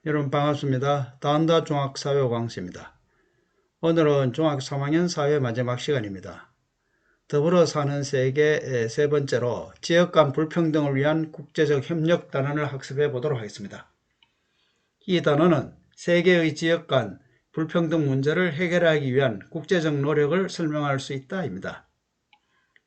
여러분 반갑습니다. 다한다 종합사회 강습입니다. 오늘은 중학교 3학년 사회 마지막 시간입니다. 더불어 사는 세계 세 번째로 지역 간 불평등을 위한 국제적 협력 단원을 학습해 보도록 하겠습니다. 이 단원은 세계의 지역 간 불평등 문제를 해결하기 위한 국제적 노력을 설명할 수 있다입니다.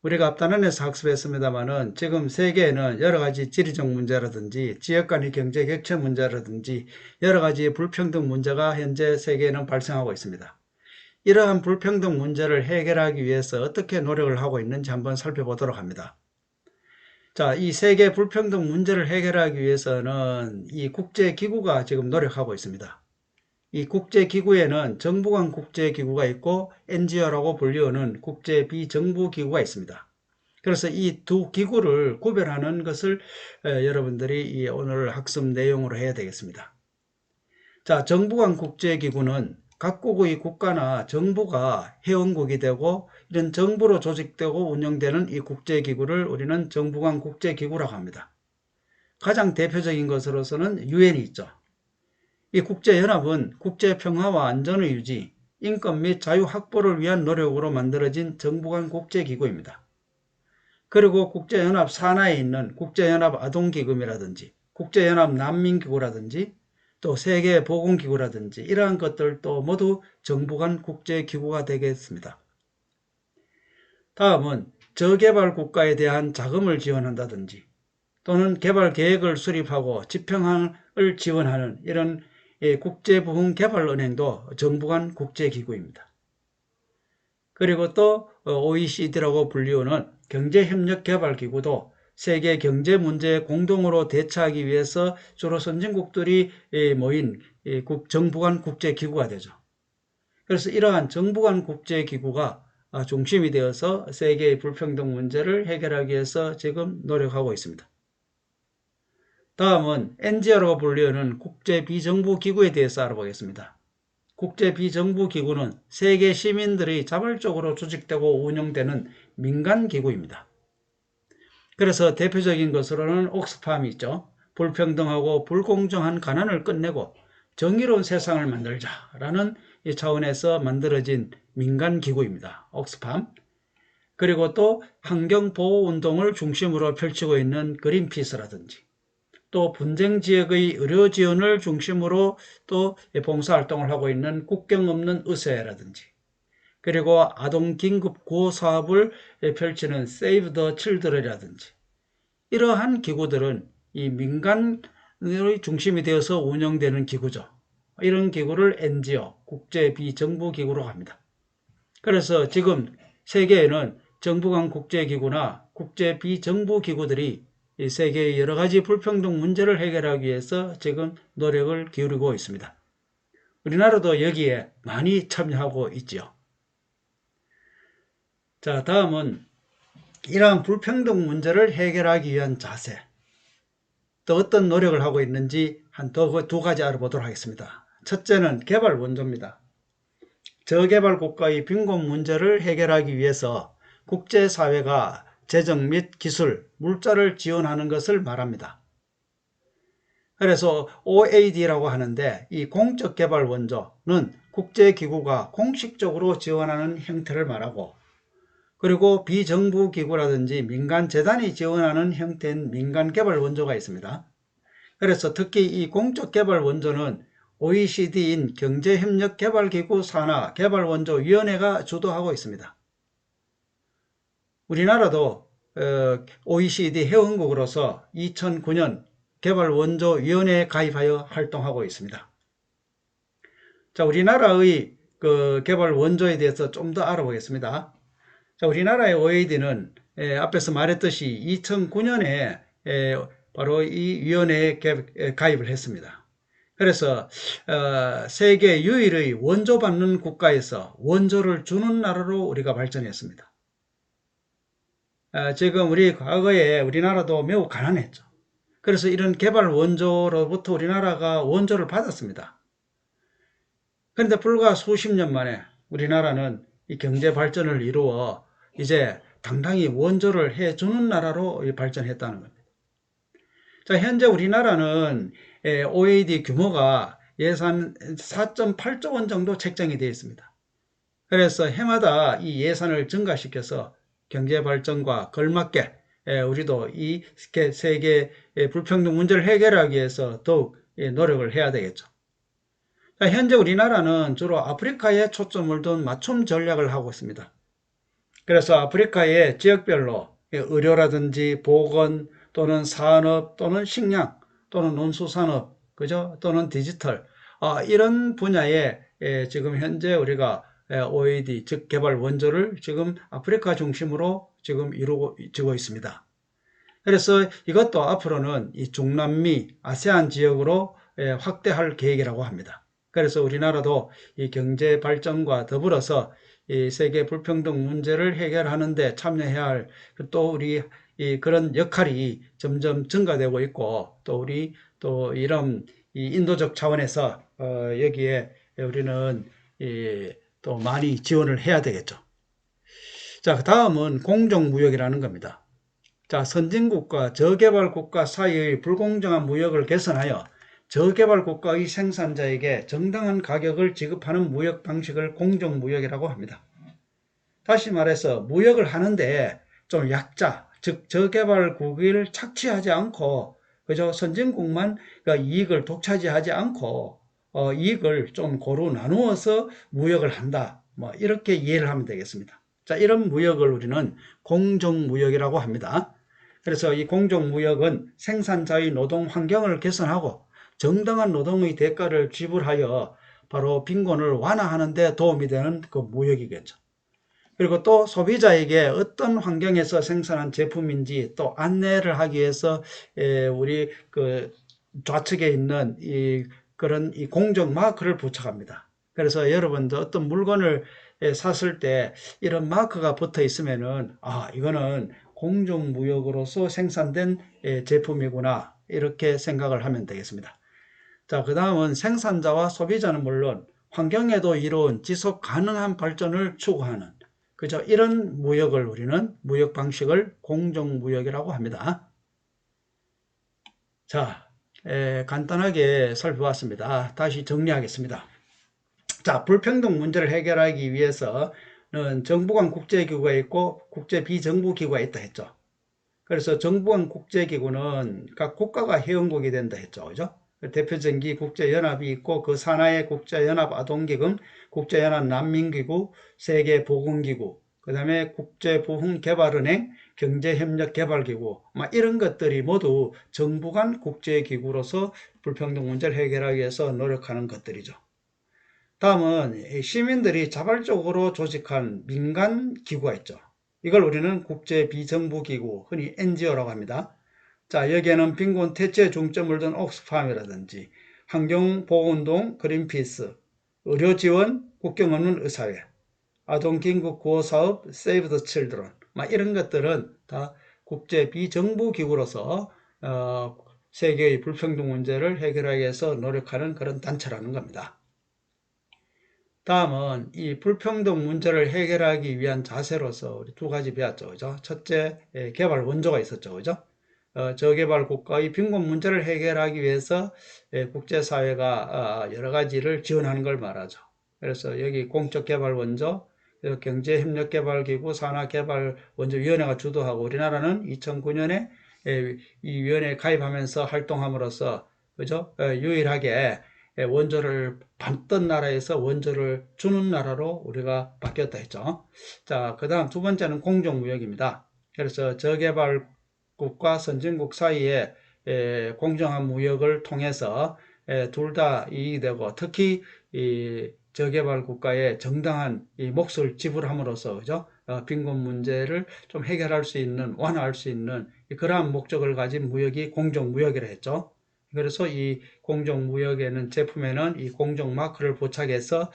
우리가 앞단원에서 학습했습니다만은 지금 세계에는 여러 가지 지리적 문제라든지 지역 간의 경제 격차 문제라든지 여러 가지 불평등 문제가 현재 세계에는 발생하고 있습니다. 이러한 불평등 문제를 해결하기 위해서 어떻게 노력을 하고 있는지 한번 살펴보도록 합니다. 자, 이 세계 불평등 문제를 해결하기 위해서는 이 국제기구가 지금 노력하고 있습니다. 이 국제기구에는 정부 간 국제기구가 있고 NGO라고 불리우는 국제 비정부기구가 있습니다. 그래서 이 두 기구를 구별하는 것을 여러분들이 오늘 학습 내용으로 해야 되겠습니다. 자, 정부 간 국제기구는 각국의 국가나 정부가 회원국이 되고 이런 정부로 조직되고 운영되는 이 국제기구를 우리는 정부 간 국제기구라고 합니다. 가장 대표적인 것으로서는 유엔이 있죠. 이 국제연합은 국제평화와 안전의 유지, 인권 및 자유 확보를 위한 노력으로 만들어진 정부 간 국제기구입니다. 그리고 국제연합 산하에 있는 국제연합 아동기금이라든지 국제연합 난민기구라든지 또 세계보건기구라든지 이러한 것들도 모두 정부 간 국제기구가 되겠습니다. 다음은 저개발 국가에 대한 자금을 지원한다든지 또는 개발 계획을 수립하고 집행을 지원하는 이런 국제부흥개발은행도 정부 간 국제기구입니다. 그리고 또 OECD라고 불리우는 경제협력개발기구도 세계 경제 문제에 공동으로 대처하기 위해서 주로 선진국들이 모인 정부 간 국제기구가 되죠. 그래서 이러한 정부 간 국제기구가 중심이 되어서 세계의 불평등 문제를 해결하기 위해서 지금 노력하고 있습니다. 다음은 NGO라고 불리우는 국제 비정부 기구에 대해서 알아보겠습니다. 국제 비정부 기구는 세계 시민들이 자발적으로 조직되고 운영되는 민간 기구입니다. 그래서 대표적인 것으로는 옥스팜이 있죠. 불평등하고 불공정한 가난을 끝내고 정의로운 세상을 만들자라는 차원에서 만들어진 민간 기구입니다. 옥스팜. 그리고 또 환경보호운동을 중심으로 펼치고 있는 그린피스라든지 또 분쟁 지역의 의료 지원을 중심으로 또 봉사활동을 하고 있는 국경 없는 의사회라든지 그리고 아동 긴급 구호 사업을 펼치는 Save the Children이라든지 이러한 기구들은 이 민간의 중심이 되어서 운영되는 기구죠. 이런 기구를 NGO, 국제 비정부 기구로 합니다. 그래서 지금 세계에는 정부 간 국제기구나 국제 비정부 기구들이 이 세계의 여러 가지 불평등 문제를 해결하기 위해서 지금 노력을 기울이고 있습니다. 우리나라도 여기에 많이 참여하고 있지요. 자, 다음은 이러한 불평등 문제를 해결하기 위한 자세, 또 어떤 노력을 하고 있는지 두 가지 알아보도록 하겠습니다. 첫째는 개발 원조입니다. 저개발 국가의 빈곤 문제를 해결하기 위해서 국제사회가 재정 및 기술, 물자를 지원하는 것을 말합니다. 그래서 OAD라고 하는데 이 공적 개발 원조는 국제기구가 공식적으로 지원하는 형태를 말하고 그리고 비정부 기구라든지 민간재단이 지원하는 형태인 민간개발 원조가 있습니다. 그래서 특히 이 공적 개발 원조는 OECD인 경제협력개발기구 산하 개발원조위원회가 주도하고 있습니다. 우리나라도 OECD 회원국으로서 2009년 개발원조위원회에 가입하여 활동하고 있습니다. 자, 우리나라의 개발원조에 대해서 좀 더 알아보겠습니다. 자, 우리나라의 OED는 앞에서 말했듯이 2009년에 바로 이 위원회에 가입을 했습니다. 그래서 세계 유일의 원조 받는 국가에서 원조를 주는 나라로 우리가 발전했습니다. 지금 우리 과거에 우리나라도 매우 가난했죠. 그래서 이런 개발 원조로부터 우리나라가 원조를 받았습니다. 그런데 불과 수십 년 만에 우리나라는 이 경제 발전을 이루어 이제 당당히 원조를 해주는 나라로 발전했다는 겁니다. 자, 현재 우리나라는 OED 규모가 예산 4.8조 원 정도 책정이 되어 있습니다. 그래서 해마다 이 예산을 증가시켜서 경제 발전과 걸맞게 우리도 이 세계 불평등 문제를 해결하기 위해서 더욱 노력을 해야 되겠죠. 자, 현재 우리나라는 주로 아프리카에 초점을 둔 맞춤 전략을 하고 있습니다. 그래서 아프리카의 지역별로 의료라든지 보건 또는 산업 또는 식량 또는 논수산업 그죠? 또는 디지털 이런 분야에 지금 현재 우리가 OED 즉 개발 원조를 지금 아프리카 중심으로 지금 이루어지고 있습니다. 그래서 이것도 앞으로는 이 중남미 아세안 지역으로 확대할 계획이라고 합니다. 그래서 우리나라도 이 경제 발전과 더불어서 이 세계 불평등 문제를 해결하는 데 참여해야 할 또 우리 그런 역할이 점점 증가되고 있고 또 우리 또 이런 이 인도적 차원에서 여기에 우리는 또 많이 지원을 해야 되겠죠. 자, 다음은 공정무역이라는 겁니다. 자, 선진국과 저개발국가 사이의 불공정한 무역을 개선하여 저개발국가의 생산자에게 정당한 가격을 지급하는 무역 방식을 공정무역이라고 합니다. 다시 말해서 무역을 하는데 좀 약자, 즉 저개발국을 착취하지 않고 그저 선진국만 이익을 독차지하지 않고 이익을 좀 고루 나누어서 무역을 한다. 뭐 이렇게 이해를 하면 되겠습니다. 자, 이런 무역을 우리는 공정무역이라고 합니다. 그래서 이 공정무역은 생산자의 노동 환경을 개선하고 정당한 노동의 대가를 지불하여 바로 빈곤을 완화하는 데 도움이 되는 그 무역이겠죠. 그리고 또 소비자에게 어떤 환경에서 생산한 제품인지 또 안내를 하기 위해서 우리 그 좌측에 있는 그런 공정 마크를 부착합니다. 그래서 여러분도 어떤 물건을 샀을 때 이런 마크가 붙어 있으면은 이거는 공정무역으로서 생산된 제품이구나 이렇게 생각을 하면 되겠습니다. 자, 그 다음은 생산자와 소비자는 물론 환경에도 이로운 지속 가능한 발전을 추구하는 그죠? 이런 무역을 우리는 무역 방식을 공정무역이라고 합니다. 자, 간단하게 살펴봤습니다. 다시 정리하겠습니다. 자, 불평등 문제를 해결하기 위해서는 정부 간 국제기구가 있고 국제 비정부기구가 있다 했죠. 그래서 정부 간 국제기구는 각 국가가 회원국이 된다 했죠. 그죠? 대표적인 국제연합이 있고 그 산하에 국제연합 아동기금, 국제연합 난민기구, 세계보건기구, 그 다음에 국제부흥개발은행, 경제협력개발기구 이런 것들이 모두 정부 간 국제기구로서 불평등 문제를 해결하기 위해서 노력하는 것들이죠. 다음은 시민들이 자발적으로 조직한 민간기구가 있죠. 이걸 우리는 국제비정부기구, 흔히 NGO라고 합니다. 자, 여기에는 빈곤 퇴치에 중점을 둔 옥스팜이라든지 환경보호운동 그린피스, 의료지원 국경 없는 의사회, 아동긴급 구호사업 세이브 더 칠드런 이런 것들은 다 국제 비정부기구로서 세계의 불평등 문제를 해결하기 위해서 노력하는 그런 단체라는 겁니다. 다음은 이 불평등 문제를 해결하기 위한 자세로서 우리 두 가지 배웠죠. 그죠? 첫째, 개발 원조가 있었죠. 그죠? 저개발 국가의 빈곤 문제를 해결하기 위해서 국제사회가 여러 가지를 지원하는 걸 말하죠. 그래서 여기 공적개발원조, 경제협력개발기구, 산하개발원조위원회가 주도하고 우리나라는 2009년에 이 위원회에 가입하면서 활동함으로써 그죠? 유일하게 원조를 받던 나라에서 원조를 주는 나라로 우리가 바뀌었다 했죠. 자, 그 다음 두 번째는 공정무역입니다. 그래서 저개발국과 선진국 사이에 공정한 무역을 통해서 둘 다 이익이 되고 특히 이 저개발 국가에 정당한 이 몫을 지불함으로써 그죠? 빈곤 문제를 좀 해결할 수 있는 완화할 수 있는 그러한 목적을 가진 무역이 공정무역이라 했죠. 그래서 이 공정무역에는 제품에는 이 공정마크를 부착해서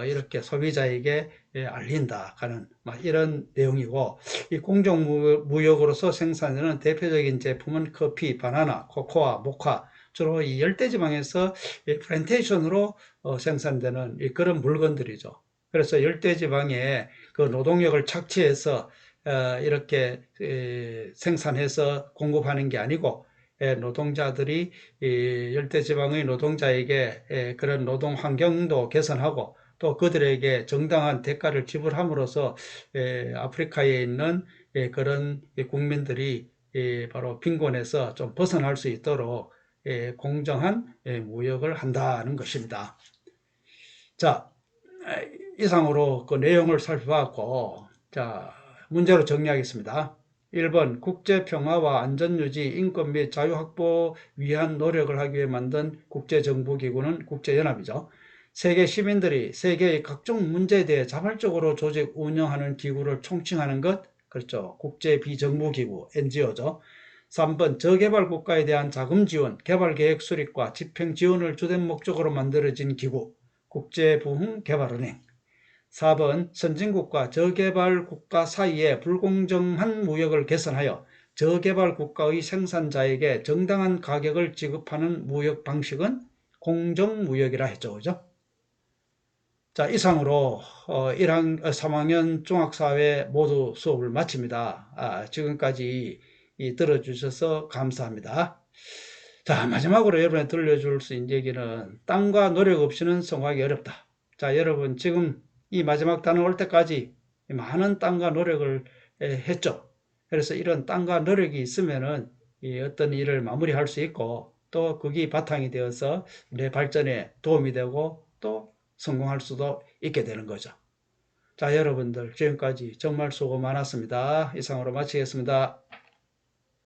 이렇게 소비자에게 알린다 하는 이런 내용이고 이 공정무역으로서 생산되는 대표적인 제품은 커피, 바나나, 코코아, 모카 주로 이 열대지방에서 플랜테이션으로 생산되는 그런 물건들이죠. 그래서 열대지방에 그 노동력을 착취해서 이렇게 생산해서 공급하는 게 아니고 노동자들이 열대지방의 노동자에게 그런 노동 환경도 개선하고 또 그들에게 정당한 대가를 지불함으로써 아프리카에 있는 그런 국민들이 바로 빈곤에서 좀 벗어날 수 있도록 공정한 무역을 한다는 것입니다. 자, 이상으로 그 내용을 살펴봤고, 자, 문제로 정리하겠습니다. 1번 국제평화와 안전유지, 인권 및 자유확보 위한 노력을 하기 위해 만든 국제정부기구는 국제연합이죠. 세계 시민들이 세계의 각종 문제에 대해 자발적으로 조직 운영하는 기구를 총칭하는 것, 그렇죠. 국제비정부기구, NGO죠. 3번 저개발 국가에 대한 자금 지원, 개발계획 수립과 집행 지원을 주된 목적으로 만들어진 기구, 국제부흥개발은행. 4번 선진국과 저개발국가 사이의 불공정한 무역을 개선하여 저개발국가의 생산자에게 정당한 가격을 지급하는 무역 방식은 공정무역이라 했죠. 그죠? 자, 이상으로 3학년 종합사회 모두 수업을 마칩니다. 지금까지 들어주셔서 감사합니다. 자, 마지막으로 여러분에 들려줄 수 있는 얘기는 땀과 노력 없이는 성공하기 어렵다. 자, 여러분 지금 이 마지막 단어 올 때까지 많은 땀과 노력을 했죠. 그래서 이런 땀과 노력이 있으면은 어떤 일을 마무리할 수 있고 또 그게 바탕이 되어서 내 발전에 도움이 되고 또 성공할 수도 있게 되는 거죠. 자, 여러분들 지금까지 정말 수고 많았습니다. 이상으로 마치겠습니다.